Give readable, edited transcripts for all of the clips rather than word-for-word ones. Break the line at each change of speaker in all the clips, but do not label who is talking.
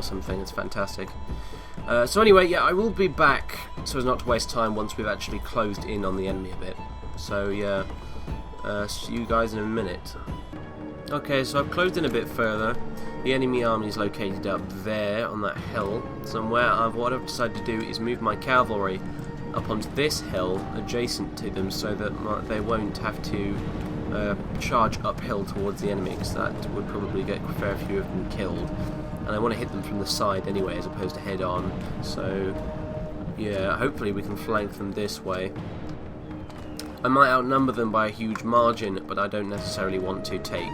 or something. It's fantastic. So anyway, yeah, I will be back so as not to waste time once we've actually closed in on the enemy a bit. So yeah, see you guys in a minute. Okay, so I've closed in a bit further. The enemy army is located up there on that hill somewhere. What I've decided to do is move my cavalry up onto this hill adjacent to them so that they won't have to charge uphill towards the enemy, because that would probably get a fair few of them killed. And I want to hit them from the side anyway as opposed to head on. So yeah, hopefully we can flank them this way. I might outnumber them by a huge margin, but I don't necessarily want to take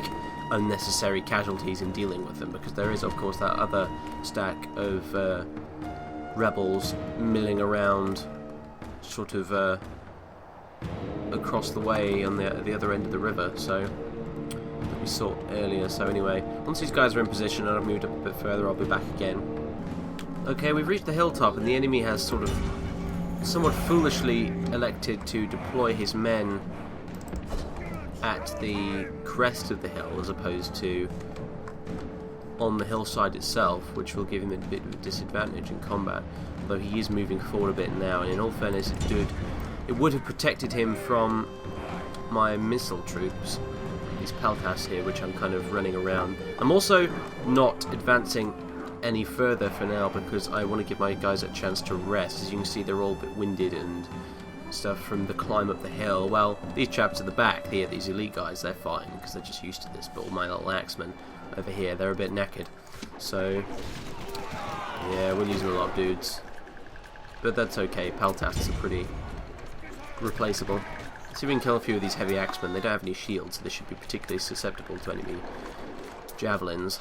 unnecessary casualties in dealing with them, because there is of course that other stack of rebels milling around sort of across the way on the other end of the river, so that we saw earlier. So anyway, once these guys are in position and I've moved up a bit further, I'll be back again. Okay, we've reached the hilltop and the enemy has sort of somewhat foolishly elected to deploy his men at the crest of the hill as opposed to on the hillside itself, which will give him a bit of a disadvantage in combat, though he is moving forward a bit now, and in all fairness it would have protected him from my missile troops, these peltas here, which I'm kind of running around. I'm also not advancing any further for now because I want to give my guys a chance to rest. As you can see, they're all a bit winded and stuff from the climb up the hill. Well, these chaps at the back here, these elite guys, they're fine because they're just used to this, but all my little axemen over here, they're a bit knackered. So yeah, we're losing a lot of dudes, but that's okay. Peltas are pretty replaceable. See if we can kill a few of these heavy axemen. They don't have any shields, so they should be particularly susceptible to enemy javelins.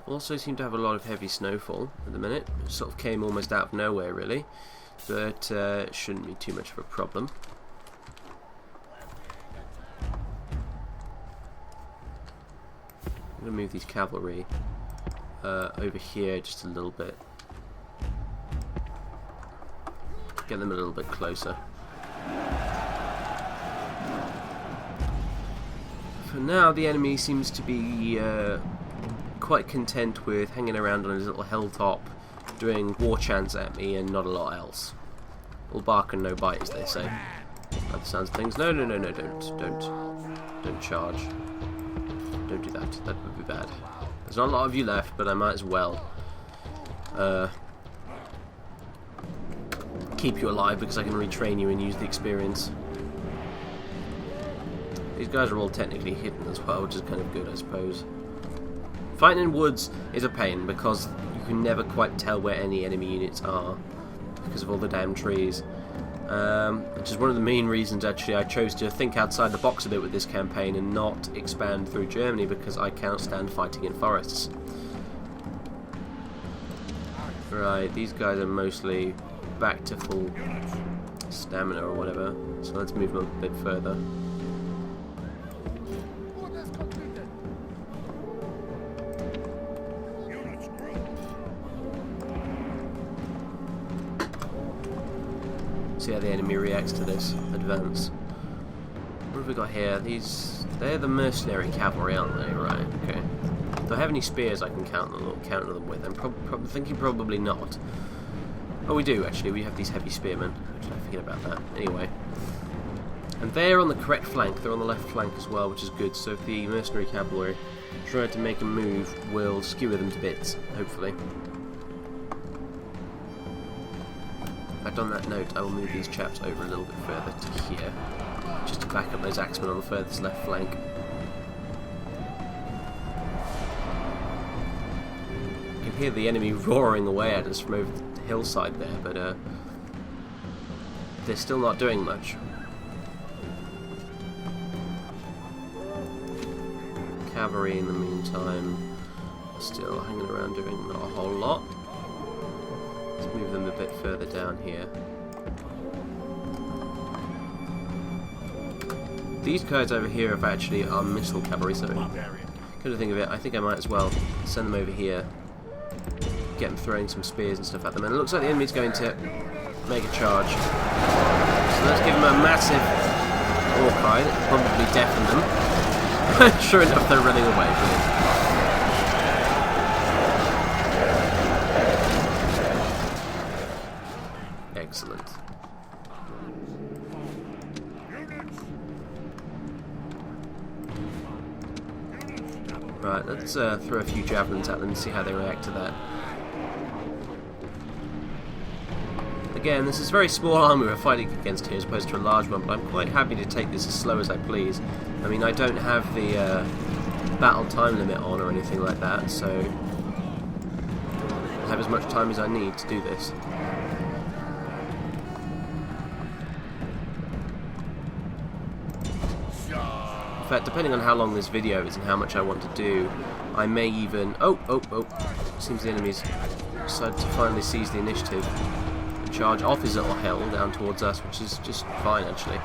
Also seem to have a lot of heavy snowfall at the minute. It sort of came almost out of nowhere really, but it shouldn't be too much of a problem. I'm going to move these cavalry over here just a little bit. Get them a little bit closer. For now, the enemy seems to be quite content with hanging around on his little hilltop, doing war chants at me and not a lot else. All bark and no bite, as they say. By the sounds of things. No, don't charge. Don't do that. That would be bad. There's not a lot of you left, but I might as well keep you alive because I can retrain you and use the experience. These guys are all technically hidden as well, which is kind of good, I suppose. Fighting in woods is a pain because you can never quite tell where any enemy units are because of all the damn trees. Which is one of the main reasons actually I chose to think outside the box a bit with this campaign and not expand through Germany, because I cannot stand fighting in forests. Right, these guys are mostly back to full stamina or whatever, so let's move them a bit further. See how the enemy reacts to this advance. What have we got here? They're the mercenary cavalry, aren't they? Right, okay. Do I have any spears I can counter them with? I'm thinking probably not. Oh, we do, actually. We have these heavy spearmen. Actually, I forget about that. Anyway. And they're on the correct flank. They're on the left flank as well, which is good. So if the mercenary cavalry try to make a move, we'll skewer them to bits, hopefully. On that note, I will move these chaps over a little bit further to here, just to back up those axemen on the furthest left flank. You can hear the enemy roaring away at us from over the hillside there, but they're still not doing much. Cavalry, in the meantime, are still hanging around doing not a whole lot. Let's move them a bit further down here. These guys over here are actually our missile cavalry, so come to think of it, I think I might as well send them over here, get them throwing some spears and stuff at them. And it looks like the enemy's going to make a charge. So let's give them a massive war cry that will probably deafen them. Sure enough, they're running away. Brilliant. Excellent. Right, let's throw a few javelins at them and see how they react to that. Again, this is a very small army we're fighting against here as opposed to a large one, but I'm quite happy to take this as slow as I please. I mean, I don't have the battle time limit on or anything like that, so I have as much time as I need to do this. In fact, depending on how long this video is and how much I want to do, I may even... Oh! Seems the enemy's decided to finally seize the initiative and charge off his little hill down towards us, which is just fine, actually.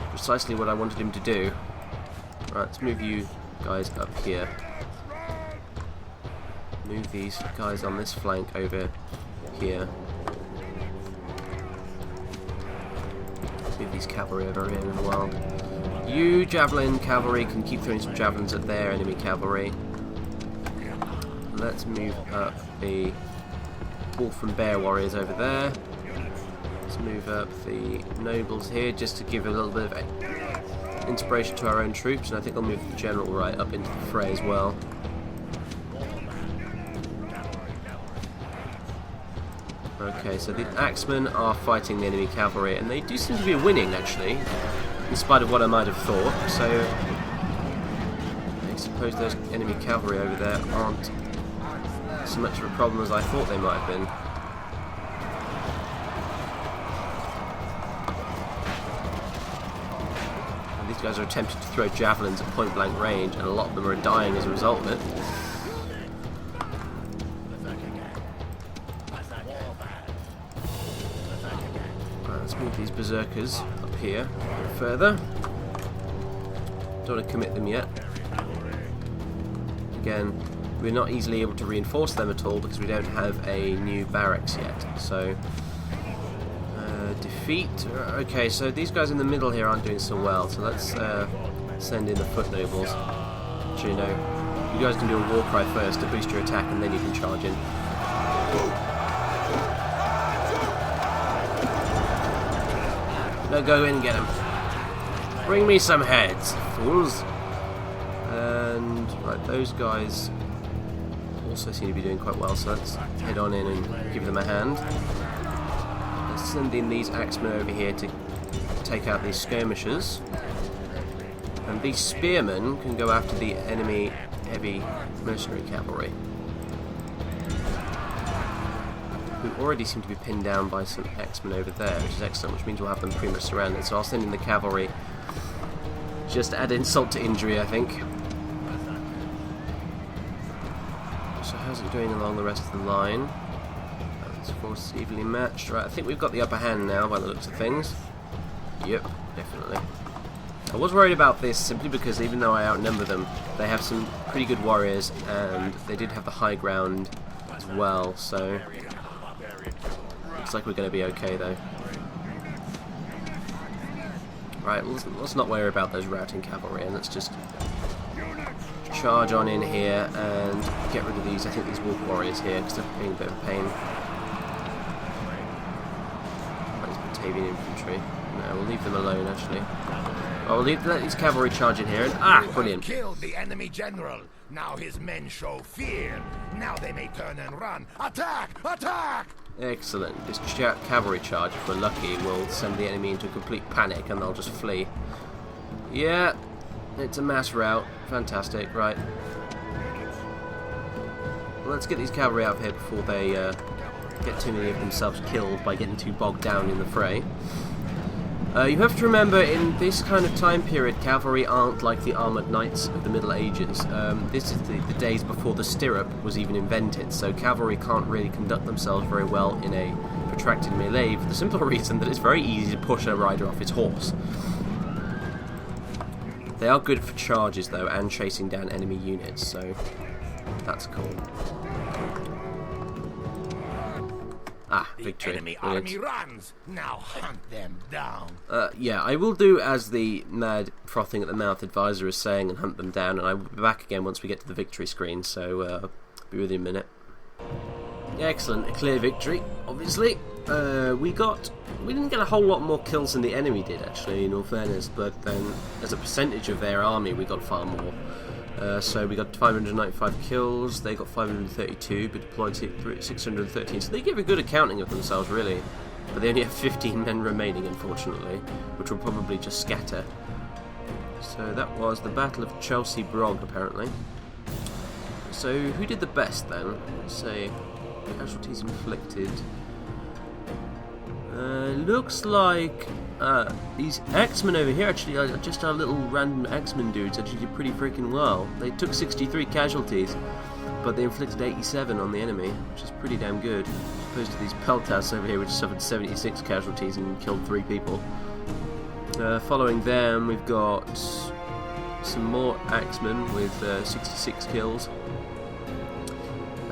Precisely what I wanted him to do. Right, let's move you guys up here. Move these guys on this flank over here. Move these cavalry over here as well. You javelin cavalry can keep throwing some javelins at their enemy cavalry. Let's move up the wolf and bear warriors over there. Let's move up the nobles here just to give a little bit of inspiration to our own troops, and I think I'll move the general right up into the fray as well. Okay, so the axemen are fighting the enemy cavalry, and they do seem to be winning actually, in spite of what I might have thought. So I suppose those enemy cavalry over there aren't so much of a problem as I thought they might have been. And these guys are attempting to throw javelins at point blank range, and a lot of them are dying as a result of it. Let's move these berserkers up here a bit further. Don't want to commit them yet. Again, we're not easily able to reinforce them at all because we don't have a new barracks yet. So, defeat. Okay, so these guys in the middle here aren't doing so well. So let's send in the foot nobles. Actually, no. You guys can do a war cry first to boost your attack, and then you can charge in. No, go in and get him. Bring me some heads, fools. And right, those guys also seem to be doing quite well, so let's head on in and give them a hand. Let's send in these axemen over here to take out these skirmishers. And these spearmen can go after the enemy heavy mercenary cavalry, who already seem to be pinned down by some axemen over there, which is excellent, which means we'll have them pretty much surrounded. So I'll send in the cavalry, just to add insult to injury, I think. So how's it doing along the rest of the line? It's forces evenly matched. Right, I think we've got the upper hand now by the looks of things. Yep, definitely. I was worried about this simply because even though I outnumber them, they have some pretty good warriors, and they did have the high ground as well, so looks like we're going to be okay though. Right, let's not worry about those routing cavalry, and let's just charge on in here and get rid of these, I think these wolf warriors here, because they're being a bit of a pain. Right, these Batavian infantry. No, we'll leave them alone actually. Oh, we'll let these cavalry charge in here, and brilliant.
Killed the enemy general. Now his men show fear. Now they may turn and run. Attack! Attack!
Excellent. This cavalry charge, if we're lucky, will send the enemy into a complete panic and they'll just flee. Yeah, it's a mass rout. Fantastic. Right. Well, let's get these cavalry out of here before they get too many of themselves killed by getting too bogged down in the fray. You have to remember, in this kind of time period, cavalry aren't like the armoured knights of the Middle Ages. This is the days before the stirrup was even invented, so cavalry can't really conduct themselves very well in a protracted melee for the simple reason that it's very easy to push a rider off his horse. They are good for charges, though, and chasing down enemy units, so that's cool. Ah,
The
victory.
enemy
Brilliant.
army runs. Now hunt them down.
Yeah, I will do as the mad frothing at the mouth advisor is saying and hunt them down, and I will be back again once we get to the victory screen, so be with you in a minute. Yeah, excellent, a clear victory, obviously. We didn't get a whole lot more kills than the enemy did, actually, in all fairness, but then as a percentage of their army we got far more. So we got 595 kills, they got 532, but deployed 613, so they give a good accounting of themselves, really. But they only have 15 men remaining, unfortunately, which will probably just scatter. So that was the Battle of Chelsea Brog, apparently. So who did the best, then? Let's say casualties inflicted. Looks like these X-Men over here actually are just our little random X-Men dudes actually did pretty freaking well. They took 63 casualties, but they inflicted 87 on the enemy, which is pretty damn good, as opposed to these Peltas over here which suffered 76 casualties and killed 3 people. Following them we've got some more X-Men with 66 kills.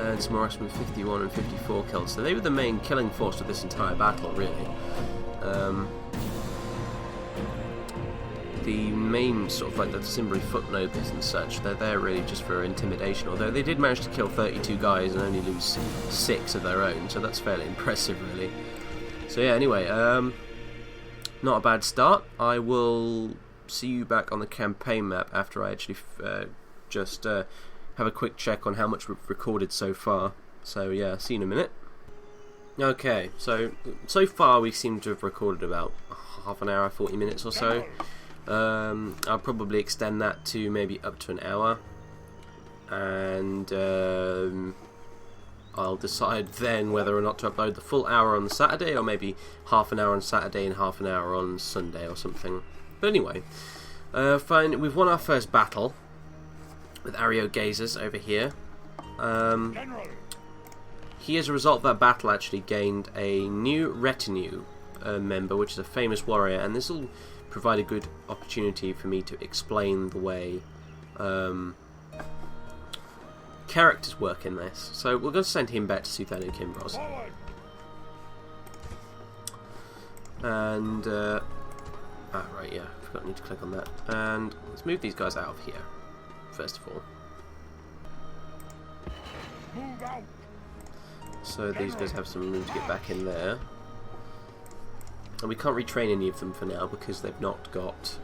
And some more X-Men with 51 and 54 kills. So they were the main killing force of this entire battle, really. The main sort of like the Cimbri footnote bits and such, they're there really just for intimidation, although they did manage to kill 32 guys and only lose 6 of their own, so that's fairly impressive, really. So yeah, anyway, not a bad start. I will see you back on the campaign map after I actually just have a quick check on how much we've recorded so far. So yeah, see you in a minute. Okay, so far we seem to have recorded about half an hour, 40 minutes or so. I'll probably extend that to maybe up to an hour, and I'll decide then whether or not to upload the full hour on Saturday, or maybe half an hour on Saturday and half an hour on Sunday or something. But anyway, fine, we've won our first battle with Ario Gazers over here. He, as a result of that battle, actually gained a new retinue member, which is a famous warrior, and this will provide a good opportunity for me to explain the way characters work in this. So we're going to send him back to Suthan and Kimbros. And right, yeah, I need to click on that. And let's move these guys out of here first of all.
Move out.
So these guys have some room to get back in there. And we can't retrain any of them for now because they've not got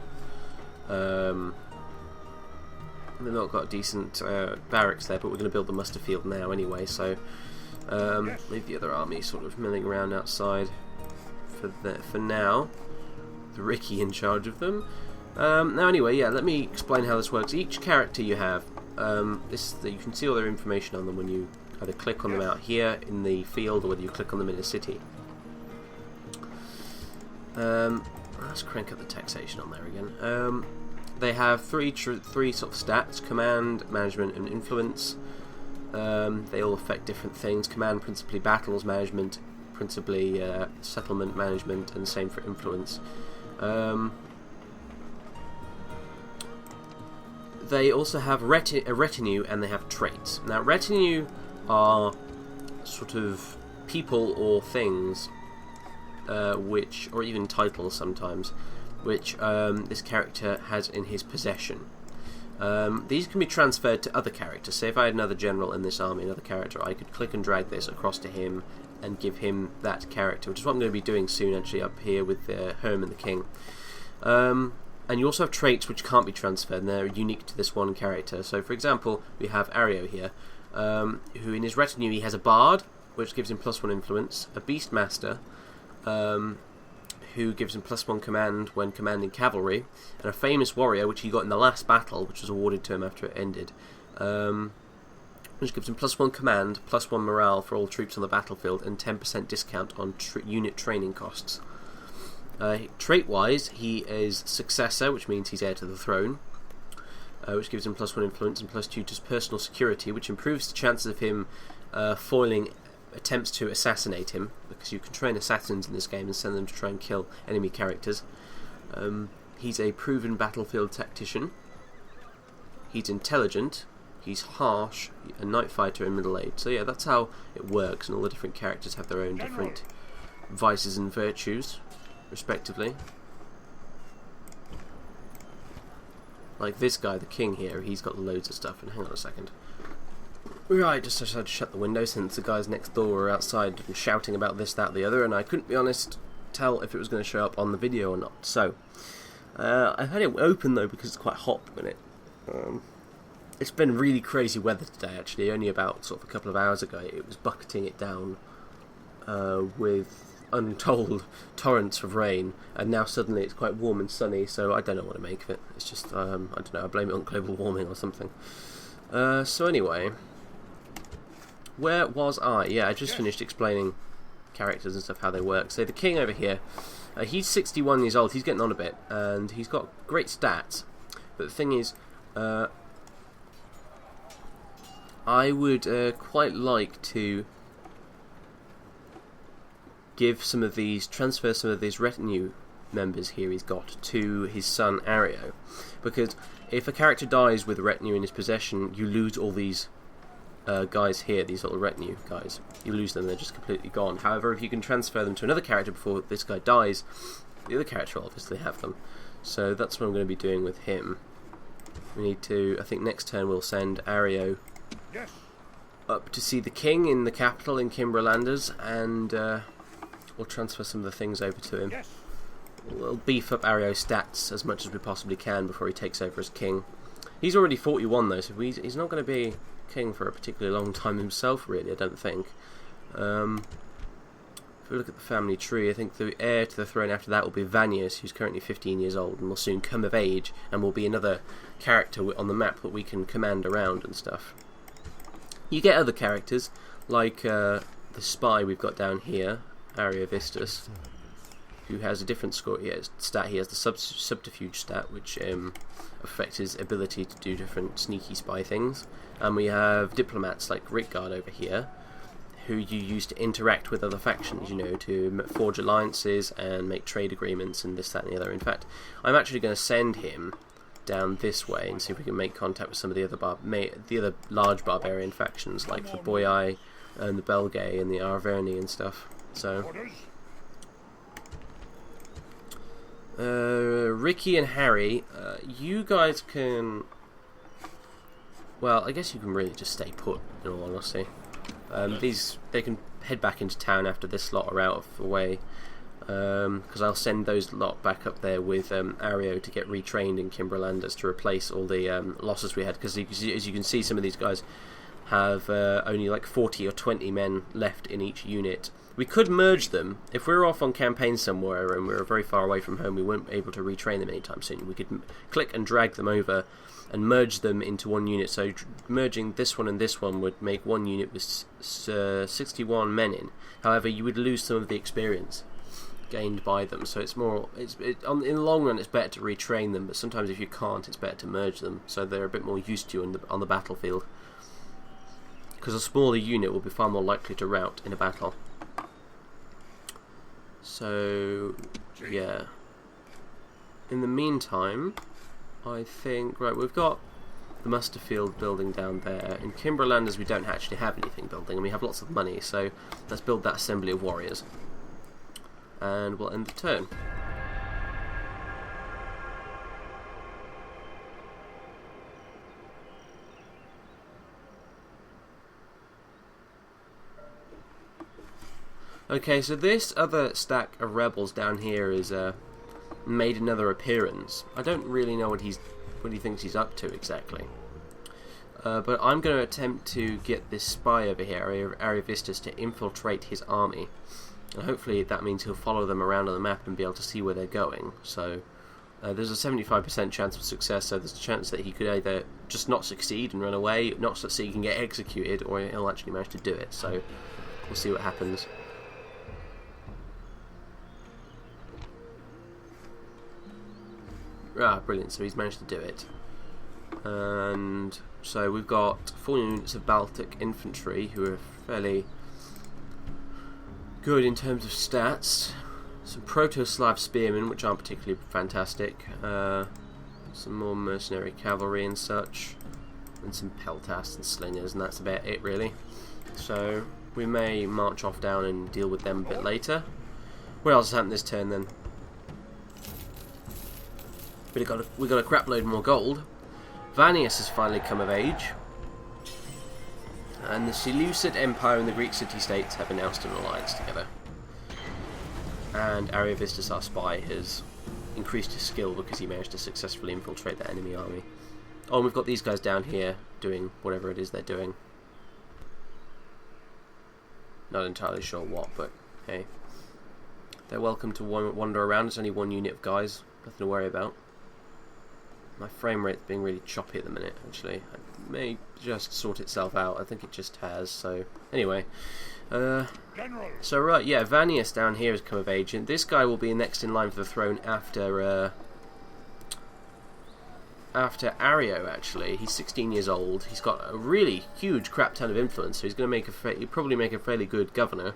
decent barracks there, but we're going to build the muster field now anyway, so leave the other army sort of milling around outside for now. With Ricky in charge of them. Now anyway, yeah, let me explain how this works. Each character you have, you can see all their information on them when you either click on them out here in the field or whether you click on them in a city. Let's crank up the taxation on there again. They have three sort of stats: command, management, and influence. They all affect different things. Command principally battles, management principally settlement management, and same for influence. They also have a retinue, and they have traits. Now, retinue are sort of people or things, or even titles sometimes, which this character has in his possession. These can be transferred to other characters. Say if I had another general in this army, another character, I could click and drag this across to him and give him that character, which is what I'm going to be doing soon, actually, up here with Herm and the King. And you also have traits which can't be transferred, and they're unique to this one character. So, for example, we have Ario here, who in his retinue he has a bard, which gives him +1 influence, a beastmaster, who gives him +1 command when commanding cavalry, and a famous warrior, which he got in the last battle, which was awarded to him after it ended, which gives him +1 command, +1 morale for all troops on the battlefield, and 10% discount on unit training costs. Trait-wise, he is successor, which means he's heir to the throne, which gives him +1 influence and +2 to personal security, which improves the chances of him foiling attempts to assassinate him, because you can train assassins in this game and send them to try and kill enemy characters. He's a proven battlefield tactician. He's intelligent, he's harsh, a night fighter, and middle-aged. So yeah, that's how it works, and all the different characters have their own different vices and virtues, respectively. Like this guy, the king here, he's got loads of stuff. And hang on a second. Right, just decided to shut the window since the guys next door were outside and shouting about this, that, the other, and I couldn't be honest tell if it was going to show up on the video or not. So I had it open though because it's quite hot at the minute. It's been really crazy weather today actually. Only about sort of a couple of hours ago it was bucketing it down with untold torrents of rain, and now suddenly it's quite warm and sunny, so I don't know what to make of it. It's just I don't know, I blame it on global warming or something. So anyway, where was I? Yeah, I just finished explaining characters and stuff, how they work. So the king over here, he's 61 years old, he's getting on a bit, and he's got great stats, but the thing is, I would quite like to transfer some of these retinue members here he's got to his son Ario, because if a character dies with a retinue in his possession, you lose all these guys here, these little retinue guys. You lose them, they're just completely gone. However, if you can transfer them to another character before this guy dies, the other character will obviously have them. So that's what I'm going to be doing with him. We need to, I think next turn we'll send Ario up to see the king in the capital in Kimberlanders, and we'll transfer some of the things over to him. We'll beef up Ario's stats as much as we possibly can before he takes over as king. He's already 41 though, so he's not going to be king for a particularly long time himself, really, I don't think. If we look at the family tree, I think the heir to the throne after that will be Vanius, who's currently 15 years old and will soon come of age, and will be another character on the map that we can command around and stuff. You get other characters, like the spy we've got down here, Ariovistus, who has a different score. He has the subterfuge stat, which affects his ability to do different sneaky spy things. And we have diplomats like Rickgard over here, who you use to interact with other factions, you know, to forge alliances and make trade agreements and this, that, and the other. In fact, I'm actually going to send him down this way and see if we can make contact with some of the other large barbarian factions, like the Boii and the Belgae and the Arverni and stuff. So Ricky and Harry, you guys can, well, I guess you can really just stay put, in all honesty. They can head back into town after this lot are out of the way, because I'll send those lot back up there with Ario to get retrained in Kimberlanders to replace all the losses we had, because as you can see, some of these guys have only like 40 or 20 men left in each unit. We could merge them. If we were off on campaign somewhere and we were very far away from home, we weren't able to retrain them anytime soon. We could click and drag them over and merge them into one unit. So merging this one and this one would make one unit with 61 men in. However, you would lose some of the experience gained by them. So it's more, in the long run, it's better to retrain them. But sometimes if you can't, it's better to merge them so they're a bit more used to you on the battlefield. Because a smaller unit will be far more likely to rout in a battle. So, yeah. In the meantime, I think, right, we've got the Musterfield building down there. In Kimberlanders we don't actually have anything building, and we have lots of money, so let's build that assembly of warriors. And we'll end the turn. Okay, so this other stack of rebels down here is made another appearance. I don't really know what he thinks he's up to exactly. But I'm going to attempt to get this spy over here, Ariovistus, to infiltrate his army. And hopefully that means he'll follow them around on the map and be able to see where they're going. So there's a 75% chance of success, so there's a chance that he could either just not succeed and run away, not succeed and get executed, or he'll actually manage to do it. So we'll see what happens. Ah, brilliant, so he's managed to do it. And so we've got 4 units of Baltic infantry who are fairly good in terms of stats. Some Proto-Slav spearmen, which aren't particularly fantastic. Some more mercenary cavalry and such. and some peltasts and slingers, and that's about it really. So we may march off down and deal with them a bit later. What else has happened this turn then? We got a crap load more gold. Vanius has finally come of age, and the Seleucid Empire and the Greek city-states have announced an alliance together. And Ariovistus, our spy, has increased his skill because he managed to successfully infiltrate the enemy army. Oh, and we've got these guys down here doing whatever it is they're doing. Not entirely sure what, but hey. They're welcome to wander around. It's only one unit of guys. Nothing to worry about. My frame rate's being really choppy at the minute, actually. It may just sort itself out. I think it just has, so... Anyway. So, right, yeah, Vanius down here has come of age, and this guy will be next in line for the throne after Ario, actually. He's 16 years old. He's got a really huge crap ton of influence, so he's going to he'll probably make a fairly good governor.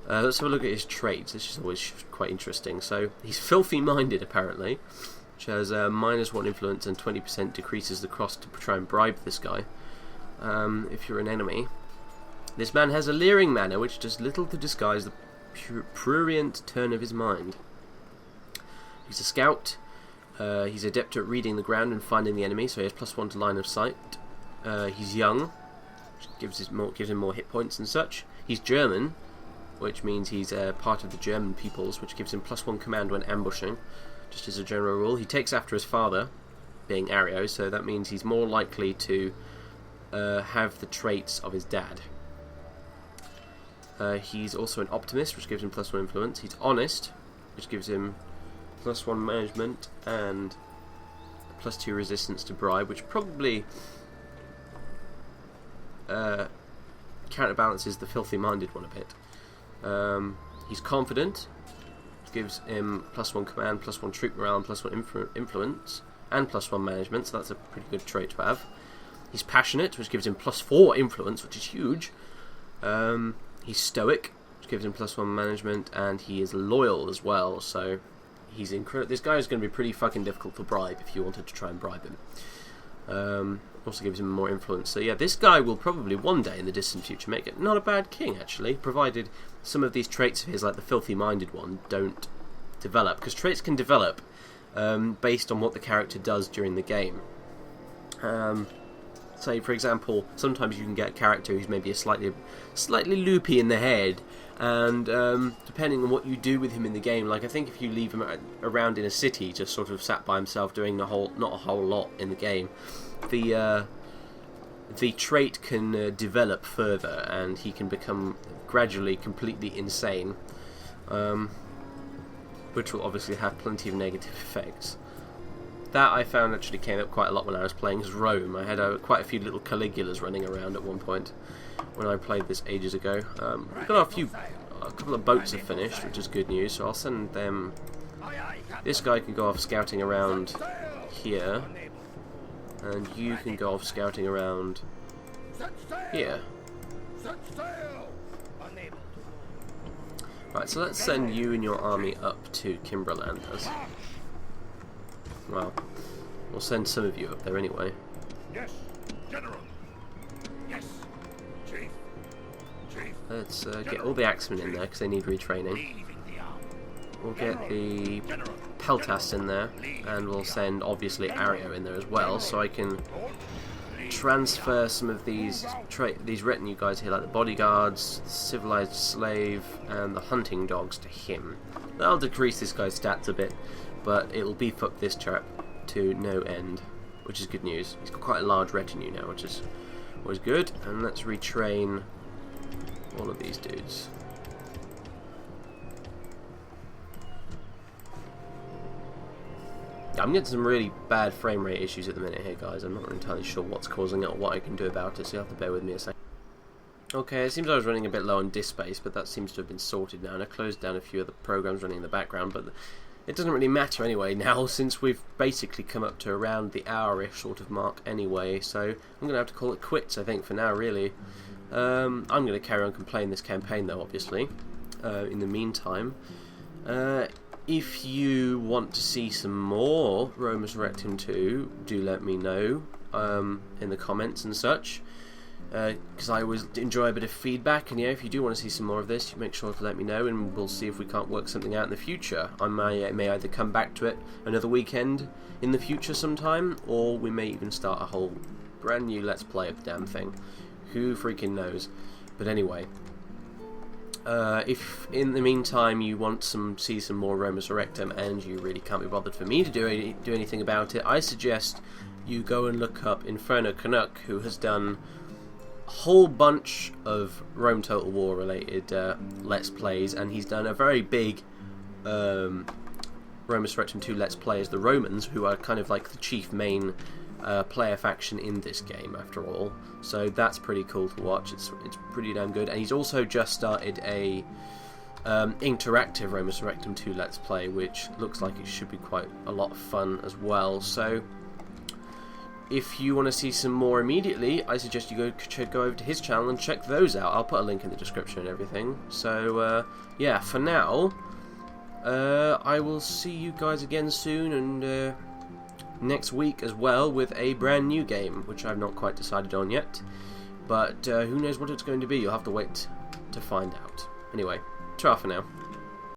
Let's have a look at his traits. This is always quite interesting. So, he's filthy-minded, apparently, which has -1 influence and 20% decreases the cost to try and bribe this guy, if you're an enemy. This man has a leering manner, which does little to disguise the prurient turn of his mind. He's a scout. He's adept at reading the ground and finding the enemy, so he has +1 to line of sight. He's young, which gives him more hit points and such. He's German, which means he's part of the German peoples, which gives him +1 command when ambushing, just as a general rule. He takes after his father, being Ario, so that means he's more likely to have the traits of his dad. He's also an optimist, which gives him +1 influence. He's honest, which gives him +1 management and +2 resistance to bribe, which probably counterbalances the filthy-minded one a bit. He's confident, which gives him +1 command, +1 troop morale, and +1 influence, and +1 management, so that's a pretty good trait to have. He's passionate, which gives him +4 influence, which is huge. He's stoic, which gives him +1 management, and he is loyal as well, so he's this guy is going to be pretty fucking difficult to bribe if you wanted to try and bribe him. Also gives him more influence. So yeah, this guy will probably one day in the distant future make it not a bad king, actually, provided some of these traits of his, like the filthy-minded one, don't develop. Because traits can develop based on what the character does during the game. Say, for example, sometimes you can get a character who's maybe slightly loopy in the head, and depending on what you do with him in the game, like I think if you leave him around in a city, just sort of sat by himself doing not a whole lot in the game, the trait can develop further, and he can become gradually completely insane, which will obviously have plenty of negative effects. That I found actually came up quite a lot when I was playing as Rome. I had quite a few little Caligulas running around at one point when I played this ages ago. We've got a couple of boats have finished, which is good news, so I'll send them. This guy can go off scouting around here, and you can go off scouting around here. Right, so let's send you and your army up to Kimberland. Well, we'll send some of you up there anyway.
Yes, General. Yes, Chief.
Let's get all the axemen in there because they need retraining. We'll get the peltasts in there, and we'll send obviously Ario in there as well, so I can transfer some of these retinue guys here, like the bodyguards, the civilized slave, and the hunting dogs to him. That'll decrease this guy's stats a bit, but it'll beef up this chap to no end, which is good news. He's got quite a large retinue now, which is always good. And let's retrain all of these dudes. I'm getting some really bad frame rate issues at the minute here, guys. I'm not entirely sure what's causing it or what I can do about it, so you'll have to bear with me a second. Okay, it seems I was running a bit low on disk space, but that seems to have been sorted now, and I closed down a few of the programs running in the background, but it doesn't really matter anyway now, since we've basically come up to around the hour-ish sort of mark anyway, so I'm going to have to call it quits, I think, for now, really. I'm going to carry on playing this campaign, though, obviously, in the meantime. If you want to see some more Roma Surrectum 2, do let me know. in the comments and such, because I always enjoy a bit of feedback. And yeah, if you do want to see some more of this, you make sure to let me know, and we'll see if we can't work something out in the future. I may either come back to it another weekend in the future sometime, or we may even start a whole brand new Let's Play of the damn thing. Who freaking knows? But anyway, if in the meantime you want to see some more Roma Surrectum and you really can't be bothered for me to do anything about it, I suggest you go and look up Inferno Canuck, who has done a whole bunch of Rome Total War related Let's Plays, and he's done a very big Roma Surrectum 2 Let's Play as the Romans, who are kind of like the chief main player faction in this game after all. So that's pretty cool to watch. It's pretty damn good. And he's also just started a interactive Roma Surrectum 2 Let's Play, which looks like it should be quite a lot of fun as well. So if you want to see some more immediately, I suggest you go over to his channel and check those out. I'll put a link in the description and everything. So yeah, for now, I will see you guys again soon, and next week as well, with a brand new game, which I've not quite decided on yet. But who knows what it's going to be? You'll have to wait to find out. Anyway, ta for now.